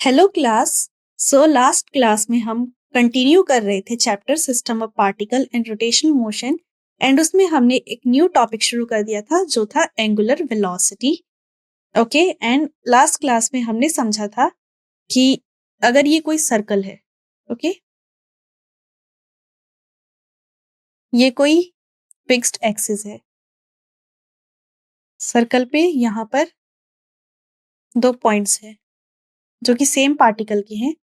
Hello class. So last class में हम continue कर रहे थे chapter system of particle and rotational motion and उसमें हमने एक न्यू टॉपिक शुरू कर दिया था जो था angular velocity. Okay, and last class में हमने समझा था कि अगर ये कोई सर्कल है, ओके, ये कोई फिक्स्ड एक्सिस है, सर्कल पे यहाँ पर दो पॉइंट्स है जो कि सेम पार्टिकल के हैं।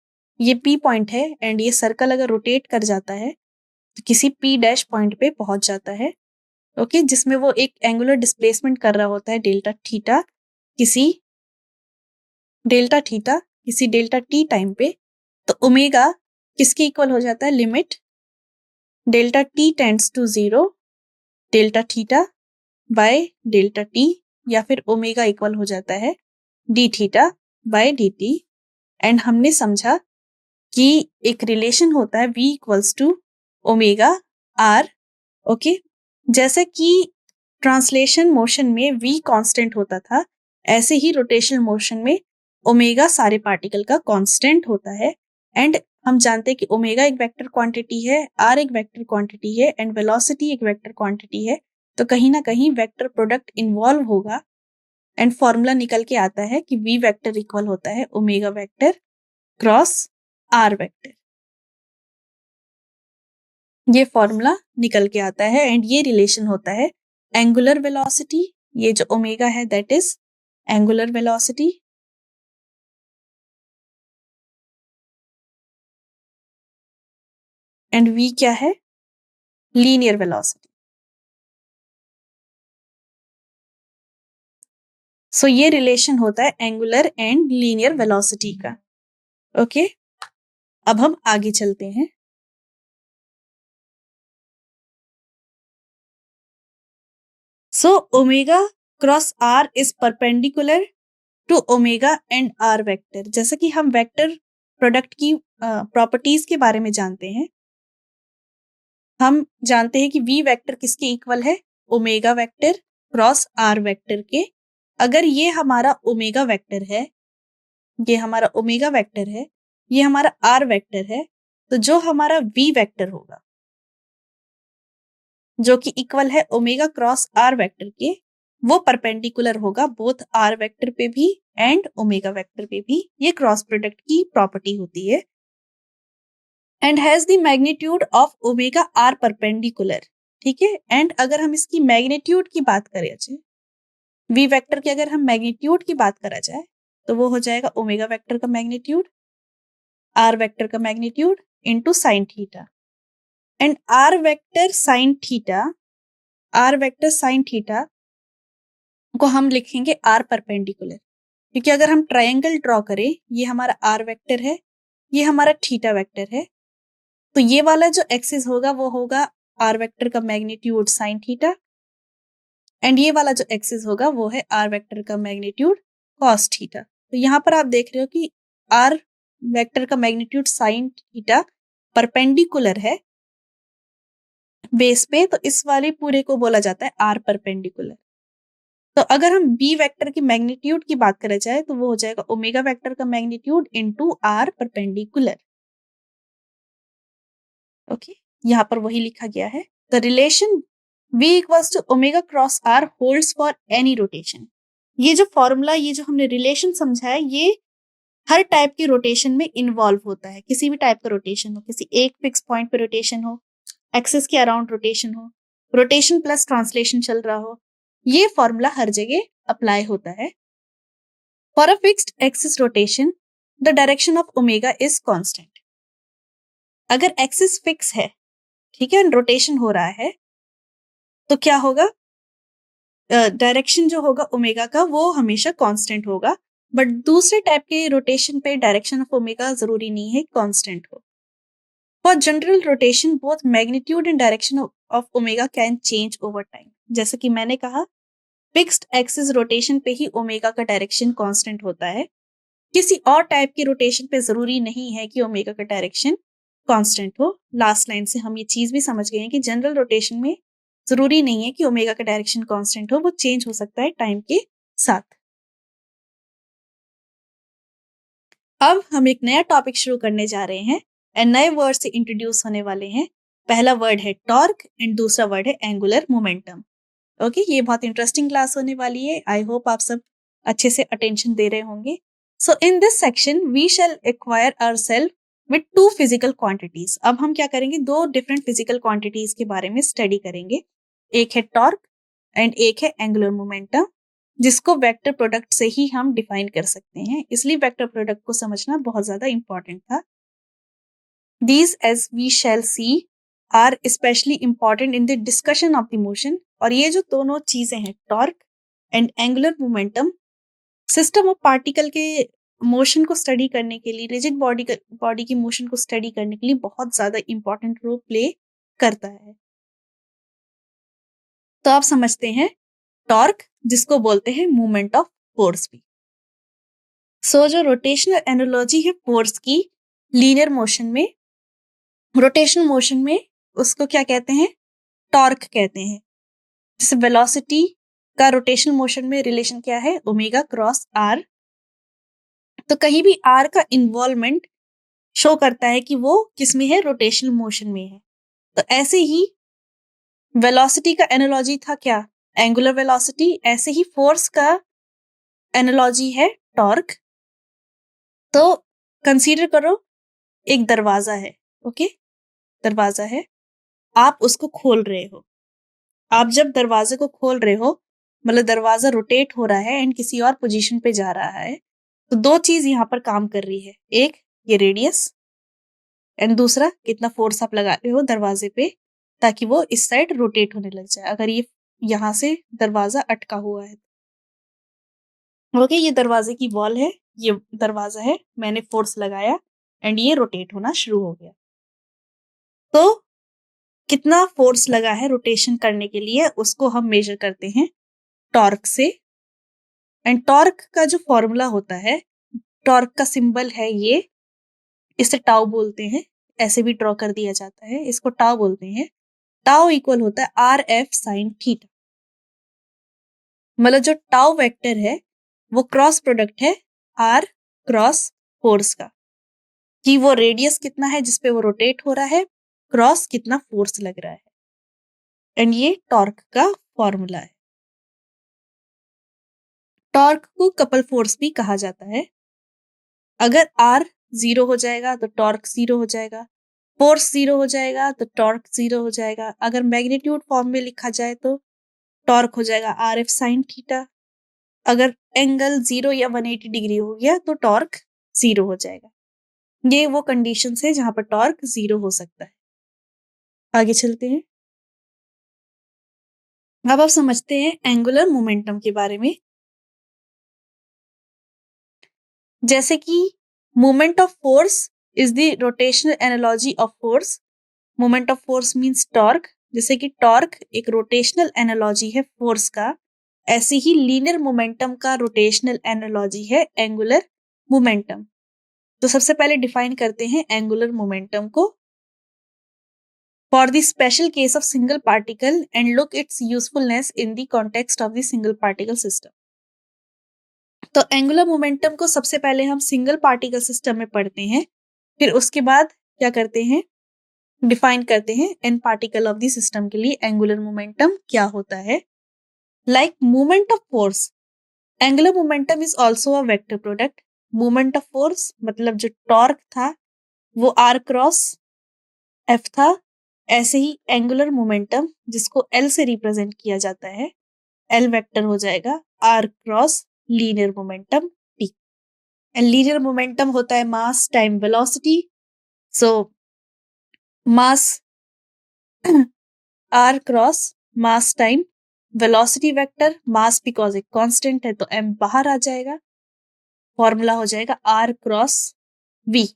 ये पी पॉइंट है एंड ये सर्कल अगर रोटेट कर जाता है तो किसी पी डैश पॉइंट पे पहुंच जाता है, ओके, जिसमें वो एक एंगुलर डिस्प्लेसमेंट कर रहा होता है किसी किसी डेल्टा टी टाइम पे। तो ओमेगा किसके इक्वल हो जाता है? Limit delta T tends to 0 delta theta by delta T, या फिर ओमेगा इक्वल हो जाता है D theta by D T. And हमने समझा कि एक रिलेशन होता है v equals to omega R, okay. जैसे कि ट्रांसलेशन मोशन में v कांस्टेंट होता था, ऐसे ही रोटेशनल मोशन में ओमेगा सारे पार्टिकल का कांस्टेंट होता है। एंड हम जानते हैं कि ओमेगा एक वेक्टर क्वांटिटी है, r एक वेक्टर क्वांटिटी है एंड वेलोसिटी एक वेक्टर क्वांटिटी है। तो कहीं ना कहीं वेक्टर प्रोडक्ट इन्वॉल्व होगा एंड फॉर्मूला निकल के आता है कि v वेक्टर इक्वल होता है omega vector cross r vector. ये फॉर्मूला निकल के आता है एंड ये रिलेशन होता है एंगुलर वेलोसिटी। ये जो ओमेगा है that is angular velocity, and v क्या है? Linear velocity. सो ये रिलेशन होता है एंगुलर एंड लीनियर वेलोसिटी का, ओके। अब हम आगे चलते हैं। So omega cross r is perpendicular to omega and r vector. जैसा कि हम वेक्टर प्रोडक्ट की प्रॉपर्टीज के बारे में जानते हैं, हम जानते हैं कि v वेक्टर किसके इक्वल है? Omega vector cross r vector के। अगर ये हमारा ओमेगा वेक्टर है, ये हमारा ओमेगा वेक्टर है, ये हमारा r वेक्टर है, तो जो हमारा v वेक्टर होगा जो कि इक्वल है ओमेगा क्रॉस r वेक्टर के, वो परपेंडिकुलर होगा बोथ r वेक्टर पे भी एंड ओमेगा वेक्टर पे भी। ये क्रॉस प्रोडक्ट की प्रॉपर्टी होती है and has the magnitude of omega R perpendicular, ठीक है। एंड अगर हम इसकी मैग्नीट्यूड की बात करें जाए, वी वेक्टर की अगर हम मैग्नीट्यूड की बात करा जाए तो वो हो जाएगा ओमेगा वेक्टर का मैग्नीट्यूड आर वेक्टर का magnitude into sine theta. And R vector sine theta को हम लिखेंगे आर परपेंडिकुलर, क्योंकि अगर हम ट्रायंगल ड्रॉ करें, ये हमारा आर वेक्टर है, ये हमारा थीटा वेक्टर है, तो ये वाला जो एक्सिस होगा वो होगा आर वेक्टर का मैग्नीट्यूड साइन थीटा एंड ये वाला जो एक्सिस होगा वो है आर वेक्टर का मैग्नीट्यूड कॉस थीटा। तो यहाँ पर आप देख रहे हो कि आर वेक्टर का मैग्नीट्यूड साइन थीटा परपेंडिकुलर है बेस पे, तो इस वाले पूरे को बोला जाता है आर परपेंडिकुलर। तो अगर हम बी वेक्टर की मैग्नीट्यूड की बात करें जाए तो वो हो जाएगा ओमेगा वेक्टर का magnitude into R perpendicular, okay. यहाँ पर वही लिखा गया है। The relation v equals to omega cross r holds for any rotation. ये जो फॉर्मूला, ये जो हमने रिलेशन समझा है, ये हर टाइप के रोटेशन में इन्वॉल्व होता है। किसी भी टाइप का रोटेशन हो, किसी एक फिक्स पॉइंट पे रोटेशन हो, एक्सिस के अराउंड रोटेशन हो, रोटेशन प्लस ट्रांसलेशन चल रहा हो, ये फॉर्मूला हर जगह अप्लाई होता है। For a fixed axis rotation the direction of omega is constant. अगर एक्सिस फिक्स है, ठीक है, रोटेशन हो रहा है, तो क्या होगा? डायरेक्शन जो होगा ओमेगा का वो हमेशा कांस्टेंट होगा। बट दूसरे टाइप के रोटेशन पे डायरेक्शन ऑफ ओमेगा जरूरी नहीं है कांस्टेंट हो। For general rotation both magnitude and direction of omega can change over time. जैसे कि मैंने कहा, फिक्स्ड एक्सिस रोटेशन पे ही ओमेगा का डायरेक्शन कांस्टेंट होता है। किसी और टाइप के रोटेशन पे जरूरी नहीं है कि ओमेगा का डायरेक्शन कांस्टेंट हो। लास्ट लाइन से हम ये चीज भी समझ गए हैं कि जनरल रोटेशन में जरूरी नहीं है कि ओमेगा का डायरेक्शन कांस्टेंट हो, वो चेंज हो सकता है टाइम के साथ। अब हम एक नया टॉपिक शुरू करने जा रहे हैं एंड नए वर्ड से इंट्रोड्यूस होने वाले हैं। पहला वर्ड है टॉर्क एंड दूसरा वर्ड है एंगुलर मोमेंटम। ओके, ये बहुत इंटरेस्टिंग क्लास होने वाली है। आई होप आप सब अच्छे से अटेंशन दे रहे होंगे। So in this section we shall acquire ourselves with two physical quantities. अब हम क्या करेंगे, दो डिफरेंट फिजिकल क्वांटिटीज के बारे में स्टडी करेंगे। एक है टॉर्क एंड एक है एंगुलर मोमेंटम, जिसको वेक्टर प्रोडक्ट से ही हम डिफाइन कर सकते हैं, इसलिए वेक्टर प्रोडक्ट को समझना बहुत ज्यादा इंपॉर्टेंट था। These, as we shall see, are especially important in the discussion of the motion। और ये जो दोनों चीजें हैं, torque and angular momentum, system of particle के मोशन को स्टडी करने के लिए, रिजिड बॉडी की मोशन को स्टडी करने के लिए बहुत ज्यादा इंपॉर्टेंट रोल प्ले करता है। तो आप समझते हैं टॉर्क, जिसको बोलते हैं मूवमेंट ऑफ फोर्स भी। सो जो रोटेशनल एनालॉजी है फोर्स की लीनियर मोशन में, रोटेशनल मोशन में उसको क्या कहते हैं, टॉर्क कहते हैं। जैसे वेलोसिटी का रोटेशनल मोशन में रिलेशन क्या है, ओमेगा क्रॉस आर। तो कहीं भी आर का इन्वॉल्वमेंट शो करता है कि वो किसमें है, रोटेशनल मोशन में है। तो ऐसे ही वेलोसिटी का एनालॉजी था क्या, एंगुलर वेलोसिटी। ऐसे ही फोर्स का एनालॉजी है टॉर्क। तो कंसीडर करो एक दरवाजा है, ओके, दरवाजा है, आप उसको खोल रहे हो। आप जब दरवाजे को खोल रहे हो, मतलब दरवाजा रोटेट हो रहा है एंड किसी और पोजीशन पे जा रहा है, तो दो चीज यहाँ पर काम कर रही है। एक ये रेडियस एंड दूसरा कितना फोर्स आप लगा रहे हो दरवाजे पे ताकि वो इस साइड रोटेट होने लग जाए। अगर ये यहाँ से दरवाजा अटका हुआ है, ओके, ये दरवाजे की वॉल है, ये दरवाजा है, मैंने फोर्स लगाया एंड ये रोटेट होना शुरू हो गया। तो कितना फोर्स लगा है रोटेशन करने के लिए, उसको हम मेजर करते हैं टॉर्क से। एंड टॉर्क का जो फॉर्मूला होता है, टॉर्क का सिंबल है ये, इसे टाउ बोलते हैं, ऐसे भी ड्रॉ कर दिया जाता है, इसको टाउ बोलते हैं। टाउ इक्वल होता है आर एफ साइन थीटा। मतलब जो टाउ वेक्टर है वो क्रॉस प्रोडक्ट है आर क्रॉस फोर्स का, कि वो रेडियस कितना है जिसपे वो रोटेट हो रहा है, क्रॉस कितना फोर्स लग रहा है। एंड ये टॉर्क का फॉर्मूला है। टॉर्क को कपल फोर्स भी कहा जाता है। अगर आर 0 हो जाएगा तो टॉर्क 0 हो जाएगा, फोर्स 0 हो जाएगा तो टॉर्क 0 हो जाएगा। अगर मैग्नीट्यूड फॉर्म में लिखा जाए तो टॉर्क हो जाएगा आर एफ साइन थीटा। अगर एंगल 0 या 180 डिग्री हो गया तो टॉर्क 0 हो जाएगा। ये वो कंडीशन है जहां पर टॉर्क 0 हो सकता है। आगे चलते हैं। अब आप समझते हैं एंगुलर मोमेंटम के बारे में। जैसे कि moment of force is the rotational analogy of force. Moment of force means torque. जैसे कि टॉर्क एक रोटेशनल एनालॉजी है फोर्स का, ऐसे ही लीनियर मोमेंटम का रोटेशनल एनालॉजी है एंगुलर मोमेंटम। तो सबसे पहले डिफाइन करते हैं एंगुलर मोमेंटम को for the special case of single particle and look it's usefulness in the context of the single particle system. तो एंगुलर मोमेंटम को सबसे पहले हम सिंगल पार्टिकल सिस्टम में पढ़ते हैं, फिर उसके बाद क्या करते हैं, डिफाइन करते हैं an particle of the system के लिए एंगुलर मोमेंटम क्या होता है। Like movement of force, angular momentum is also a vector product. Movement of force मतलब जो टॉर्क था वो आर क्रॉस एफ था, ऐसे ही एंगुलर मोमेंटम जिसको एल से रिप्रेजेंट किया जाता है, एल वेक्टर हो जाएगा R cross linear momentum T. And linear momentum होता है mass time velocity. So mass R cross mass time velocity vector, mass because एक कांस्टेंट है तो m बाहर आ जाएगा, फॉर्मूला हो जाएगा r क्रॉस v।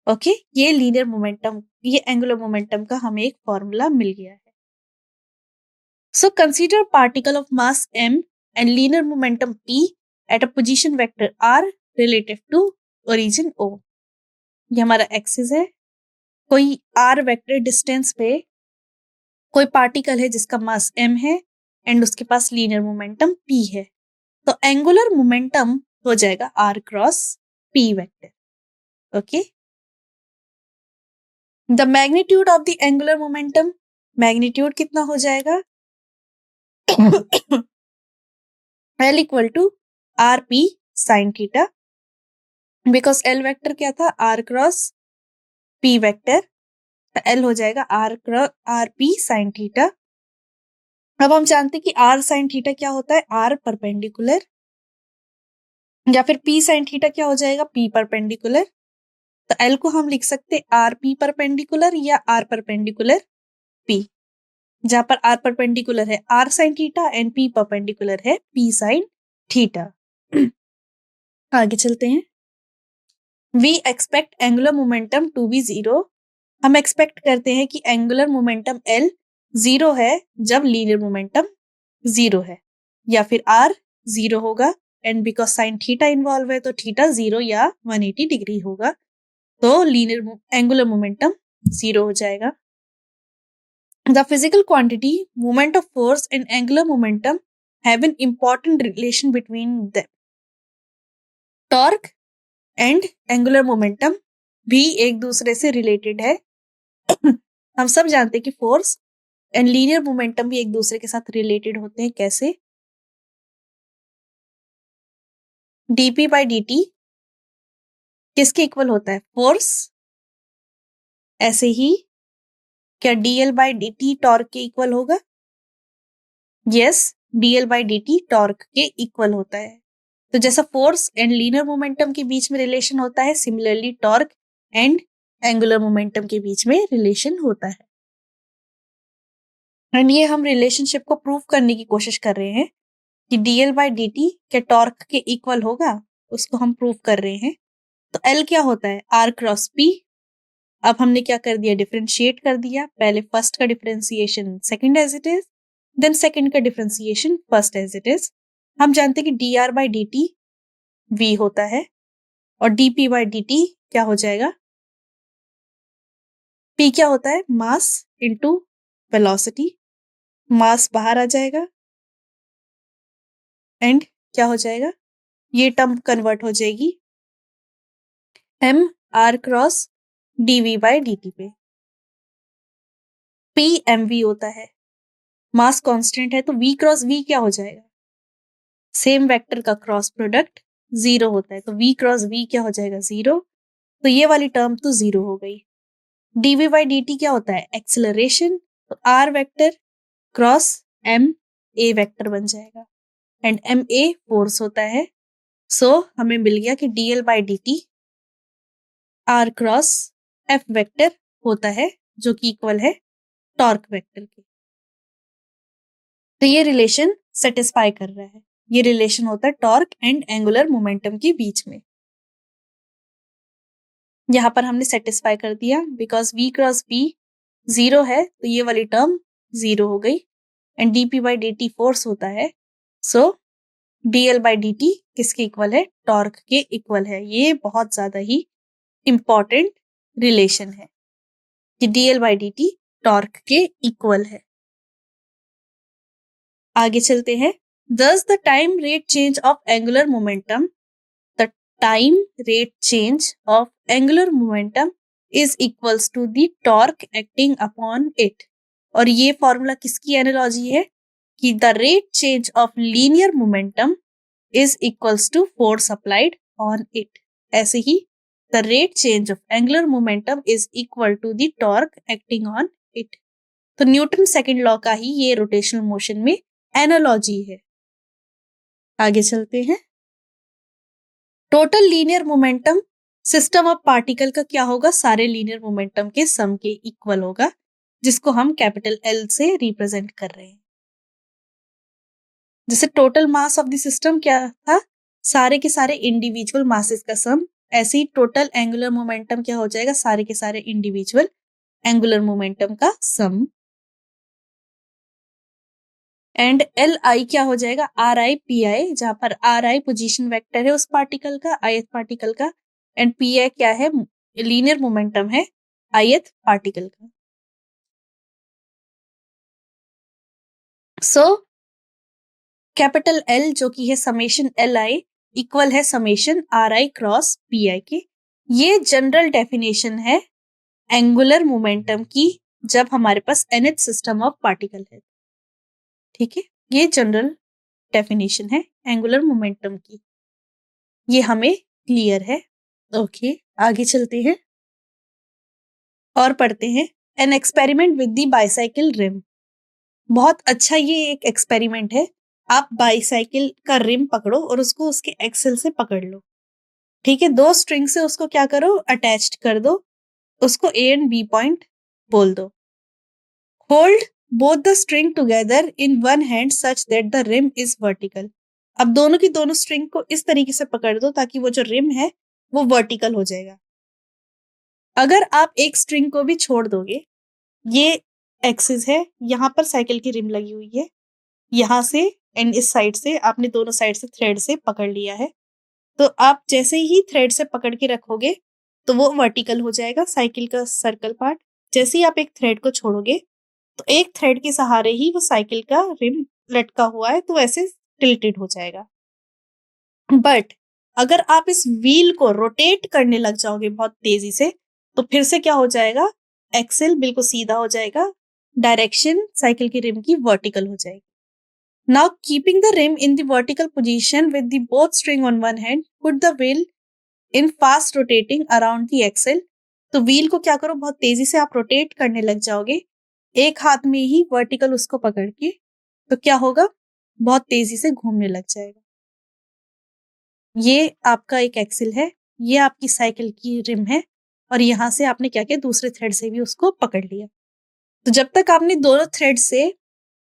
ओके, ये लीनियर मोमेंटम, ये एंगुलर मोमेंटम का हमें एक फॉर्मूला मिल गया है। So consider particle of mass m and linear momentum p at a position vector r relative to origin o। ये हमारा एक्सिस है, कोई r वेक्टर डिस्टेंस पे कोई पार्टिकल है जिसका मास m है एंड उसके पास लीनियर मोमेंटम p है। तो एंगुलर मोमेंटम हो जाएगा r cross p vector. Okay. The magnitude of the angular momentum, magnitude कितना हो जाएगा? L equal to rp sin theta, because L vector क्या था? r क्रॉस p वेक्टर, तो L हो जाएगा r p sin थीटा। अब हम जानते हैं कि r sin थीटा क्या होता है? r परपेंडिकुलर, या फिर p sin थीटा क्या हो जाएगा? p perpendicular. तो L को हम लिख सकते हैं आर पी परपेंडिकुलर या आर परपेंडिकुलर P, जहां पर R परपेंडिकुलर है R sin theta and P perpendicular है P sin थीटा। आगे चलते हैं। We expect angular momentum to be zero, हम एक्सपेक्ट करते हैं कि एंगुलर मोमेंटम L जीरो है जब लीनियर मोमेंटम जीरो है, या फिर R जीरो होगा, and because sine theta involve है तो थीटा जीरो या 180 डिग्री होगा, तो लीनियर एंगुलर मोमेंटम जीरो हो जाएगा। The physical quantity, moment of force and angular momentum have an important relation between them. Torque and angular momentum भी एक दूसरे से रिलेटेड है। हम सब जानते हैं कि फोर्स एंड लीनियर मोमेंटम भी एक दूसरे के साथ रिलेटेड होते हैं। कैसे? dp by dt किसके इक्वल होता है? फोर्स। ऐसे ही क्या dl by dt टॉर्क के इक्वल होगा? Yes, dl by dt torque के इक्वल होता है। तो जैसा फोर्स एंड लीनियर मोमेंटम के बीच में रिलेशन होता है, similarly torque and angular momentum के बीच में रिलेशन होता है। एंड ये हम रिलेशनशिप को प्रूव करने की कोशिश कर रहे हैं कि dl by dt क्या टॉर्क के इक्वल होगा, उसको हम प्रूव कर रहे हैं। तो L क्या होता है? R cross P। अब हमने क्या कर दिया? डिफरेंशिएट कर दिया। पहले फर्स्ट का differentiation second as it is, then second का differentiation first as it is. हम जानते हैं कि dr by dt v होता है, और dp by dt क्या हो जाएगा? p क्या होता है? Mass into velocity. मास बाहर आ जाएगा एंड क्या हो जाएगा? ये टर्म कन्वर्ट हो जाएगी m r cross dv by dt पे। p mv होता है, मास कांस्टेंट है, तो v क्रॉस v क्या हो जाएगा? सेम वेक्टर का क्रॉस प्रोडक्ट जीरो होता है, तो v क्रॉस v क्या हो जाएगा? जीरो। तो ये वाली टर्म तो जीरो हो गई। dv by dt क्या होता है? एक्सेलरेशन, तो r vector cross m a vector बन जाएगा, एंड m a फोर्स होता है। सो हमें मिल गया कि dl by dt r cross f vector होता है, जो कि इक्वल है टॉर्क वेक्टर के। तो ये रिलेशन सेटिस्फाई कर रहा है। ये रिलेशन होता है टॉर्क एंड एंगुलर मोमेंटम के बीच में। यहां पर हमने सेटिस्फाई कर दिया, because v cross v zero है, तो ये वाली टर्म जीरो हो गई, and dp by dt force होता है। सो dl by dt किसके इक्वल है? टॉर्क के इक्वल है। ये बहुत ज्यादा ही इंपॉर्टेंट रिलेशन है कि dl by dt टॉर्क के इक्वल है। आगे चलते हैं। Thus the time rate change of angular momentum, the time rate change of angular momentum is equals to the torque acting upon it। और ये फॉर्मूला किसकी एनालॉजी है? कि the rate change of linear momentum is equals to force applied on it। ऐसे ही the rate change of angular momentum is equal to the torque acting on it। तो Newton second law का ही ये rotational motion में analogy है। आगे चलते हैं। Total linear momentum system of particle का क्या होगा? सारे लीनियर मोमेंटम के सम के इक्वल होगा, जिसको हम कैपिटल L से रिप्रेजेंट कर रहे हैं। जैसे total mass of the system क्या था? सारे के सारे इंडिविजुअल मासेस का सम। ऐसे ही टोटल एंगुलर मोमेंटम क्या हो जाएगा? सारे के सारे इंडिविजुअल एंगुलर मोमेंटम का सम। एंड एल आई क्या हो जाएगा? आर आई पी आई, जहां पर आर आई पोजिशन वेक्टर है उस पार्टिकल का, ith पार्टिकल का, एंड पी आई क्या है? लीनियर मोमेंटम है ith पार्टिकल का। सो कैपिटल एल जो कि है समेशन एल आई, इक्वल है summation R I cross P I के। ये जनरल डेफिनेशन है एंगुलर मोमेंटम की जब हमारे पास nth सिस्टम ऑफ पार्टिकल है। ठीक है, ये जनरल डेफिनेशन है एंगुलर मोमेंटम की, ये हमें क्लियर है। ओके, आगे चलते हैं और पढ़ते हैं an experiment with the bicycle rim. बहुत अच्छा ये एक एक्सपेरिमेंट है। आप बाइसाइकिल का रिम पकड़ो और उसको उसके एक्सेल से पकड़ लो। ठीक है, 2 स्ट्रिंग से उसको क्या करो, अटैच्ड कर दो, उसको ए एंड बी पॉइंट बोल दो। Hold both the string together in one hand such that the rim is vertical. अब दोनों की दोनों स्ट्रिंग को इस तरीके से पकड़ दो ताकि वो जो रिम है वो वर्टिकल हो जाएगा। अगर आप एक स्ट्रिंग को भी छोड़ दोगे, ये एक्सिस है, यहाँ पर साइकिल की रिम लगी हुई है, यहाँ से एंड इस साइड से आपने दोनों साइड से थ्रेड से पकड़ लिया है, तो आप जैसे ही थ्रेड से पकड़ के रखोगे तो वो वर्टिकल हो जाएगा साइकिल का सर्कल पार्ट। जैसे ही आप एक थ्रेड को छोड़ोगे तो एक थ्रेड के सहारे ही वो साइकिल का रिम लटका हुआ है तो ऐसे टिल्टेड हो जाएगा। बट अगर आप इस व्हील को रोटेट करने लग जाओगे बहुत तेजी से तो फिर से क्या हो जाएगा, एक्सेल बिल्कुल सीधा हो जाएगा, डायरेक्शन साइकिल की रिम की वर्टिकल हो जाएगी। Now keeping the rim in the vertical position with the both string on one hand, put the wheel in fast rotating around the axle। तो व्हील को क्या करो, बहुत तेजी से आप रोटेट करने लग जाओगे, एक हाथ में ही वर्टिकल उसको पकड़ के, तो क्या होगा, बहुत तेजी से घूमने लग जाएगा। ये आपका एक एक्सिल है, ये आपकी साइकिल की रिम है, और यहां से आपने क्या किया, दूसरे थ्रेड से भी उसको पकड़ लिया। तो जब तक आपने दोनों थ्रेड से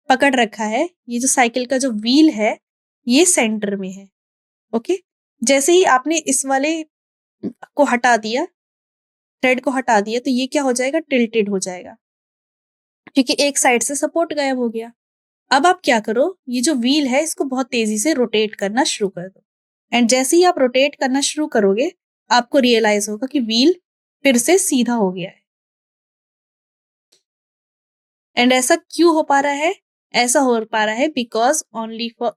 पकड़ रखा है, ये जो साइकिल का जो व्हील है ये सेंटर में है। ओके, जैसे ही आपने इस वाले को हटा दिया, थ्रेड को हटा दिया, तो ये क्या हो जाएगा, टिल्टेड हो जाएगा, क्योंकि एक साइड से सपोर्ट गायब हो गया। अब आप क्या करो, ये जो व्हील है इसको बहुत तेजी से रोटेट करना शुरू कर दो, एंड जैसे ही आप रोटेट करना शुरू करोगे आपको रियलाइज होगा कि व्हील फिर से सीधा हो गया है। एंड ऐसा क्यों हो पा रहा है, ऐसा हो पा रहा है बिकॉज ओनली फॉर,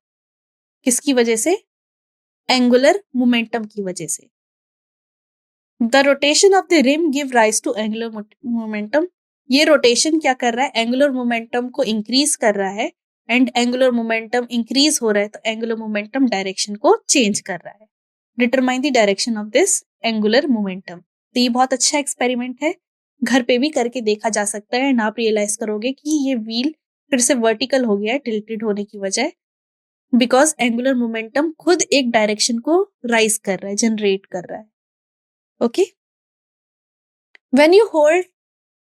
किसकी वजह से, एंगुलर मोमेंटम की वजह से। The rotation of the rim give rise to angular momentum. ये रोटेशन क्या कर रहा है, एंगुलर मोमेंटम को इंक्रीज कर रहा है, एंड एंगुलर मोमेंटम इंक्रीज हो रहा है तो एंगुलर मोमेंटम डायरेक्शन को चेंज कर रहा है। Determine the direction of this angular momentum. तो ये बहुत अच्छा एक्सपेरिमेंट है, घर पे भी करके देखा जा सकता है, एंड आप रियलाइज करोगे कि ये व्हील फिर से वर्टिकल हो गया है टिल्टेड होने की वजह, बिकॉज एंगुलर मोमेंटम खुद एक डायरेक्शन को राइज कर रहा है, जनरेट कर रहा है। Okay, when you hold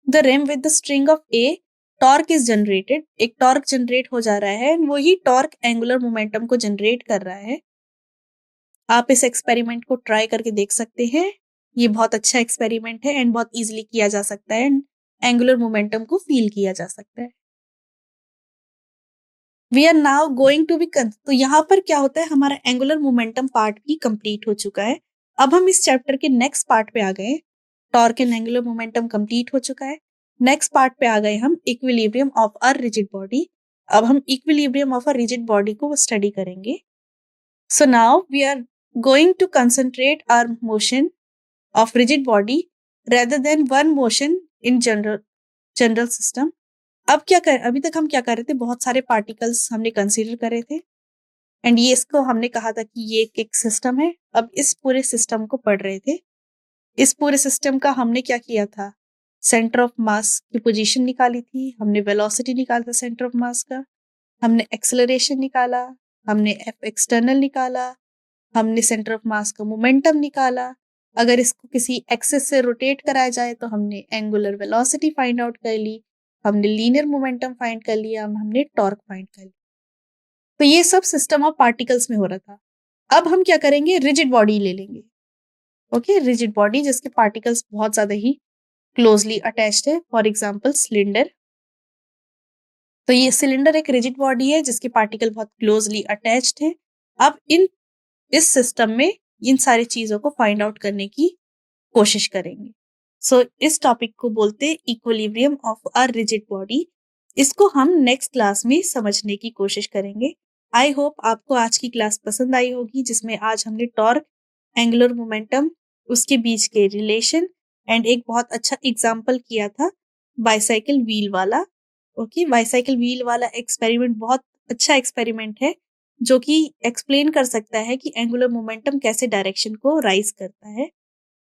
the rim with the string of a, torque is generated, एक टॉर्क जनरेट हो जा रहा है, वही टॉर्क एंगुलर मोमेंटम को जनरेट कर रहा है। आप इस एक्सपेरिमेंट को ट्राई करके देख सकते हैं, ये बहुत अच्छा एक्सपेरिमेंट है एंड बहुत इजीली किया जा सकता है, एंड एंगुलर मोमेंटम को फील किया जा सकता है। We are now going to be, तो यहाँ पर क्या होता है, हमारा एंगुलर मोमेंटम पार्ट भी कंप्लीट हो चुका है। अब हम इस चैप्टर के नेक्स्ट पार्ट पे आ गए, torque and angular momentum complete हो चुका है। नेक्स्ट पार्ट पे आ गए हम equilibrium of a rigid body. अब हम equilibrium of a rigid body को स्टडी करेंगे। So now we are going to concentrate our motion of rigid body rather than one motion in general system. अब क्या कर, अभी तक हम क्या कर रहे थे, बहुत सारे पार्टिकल्स हमने कंसीडर करे थे, एंड ये इसको हमने कहा था कि ये एक सिस्टम है। अब इस पूरे सिस्टम को पढ़ रहे थे। इस पूरे सिस्टम का हमने क्या किया था, सेंटर ऑफ मास की पोजीशन निकाली थी, हमने वेलोसिटी निकाला था सेंटर ऑफ मास का, हमने एक्सेलरेशन निकाला, हमने एफ एक्सटर्नल निकाला, हमने सेंटर ऑफ मास का मोमेंटम निकाला। अगर इसको किसी एक्सिस से रोटेट कराया जाए तो हमने एंगुलर वेलोसिटी फाइंड आउट कर ली, हमने लीनियर मोमेंटम फाइंड कर लिया, हमने टॉर्क फाइंड कर लिया। तो ये सब सिस्टम ऑफ पार्टिकल्स में हो रहा था। अब हम क्या करेंगे, रिजिड बॉडी ले लेंगे। ओके, रिजिड बॉडी जिसके पार्टिकल्स बहुत ज्यादा ही क्लोजली अटैच्ड है, फॉर एग्जांपल सिलेंडर। तो ये सिलेंडर एक रिजिड बॉडी है जिसके पार्टिकल बहुत क्लोजली अटैच्ड है। अब इस सिस्टम में इन सारी चीजों को फाइंड आउट करने की कोशिश करेंगे। सो इस टॉपिक को बोलते हैं equilibrium of a rigid body. इसको हम नेक्स्ट क्लास में समझने की कोशिश करेंगे। आई होप आपको आज की क्लास पसंद आई होगी, जिसमें आज हमने टॉर्क, एंगुलर मोमेंटम, उसके बीच के रिलेशन एंड एक बहुत अच्छा एग्जाम्पल किया था बाइसाइकिल व्हील वाला। ओके, बाइसाइकिल व्हील वाला एक्सपेरिमेंट बहुत अच्छा एक्सपेरिमेंट है, जो कि एक्सप्लेन कर सकता है कि एंगुलर मोमेंटम कैसे डायरेक्शन को राइज करता है।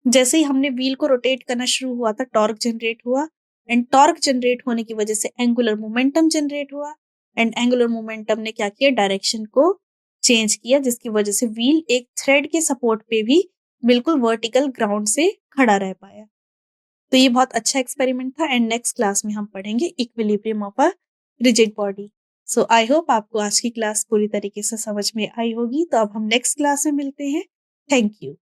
जैसे ही हमने व्हील को रोटेट करना शुरू हुआ था, टॉर्क जनरेट हुआ, एंड टॉर्क जनरेट होने की वजह से एंगुलर मोमेंटम जनरेट हुआ, एंड एंगुलर मोमेंटम ने क्या किया, डायरेक्शन को चेंज किया, जिसकी वजह से व्हील एक थ्रेड के सपोर्ट पे भी बिल्कुल वर्टिकल ग्राउंड से खड़ा रह पाया। तो ये बहुत अच्छा एक्सपेरिमेंट था, एंड नेक्स्ट क्लास में हम पढ़ेंगे equilibrium of a rigid body. So I hope आपको आज की क्लास पूरी तरीके से समझ में आई होगी। तो अब हम नेक्स्ट क्लास में मिलते हैं। Thank you.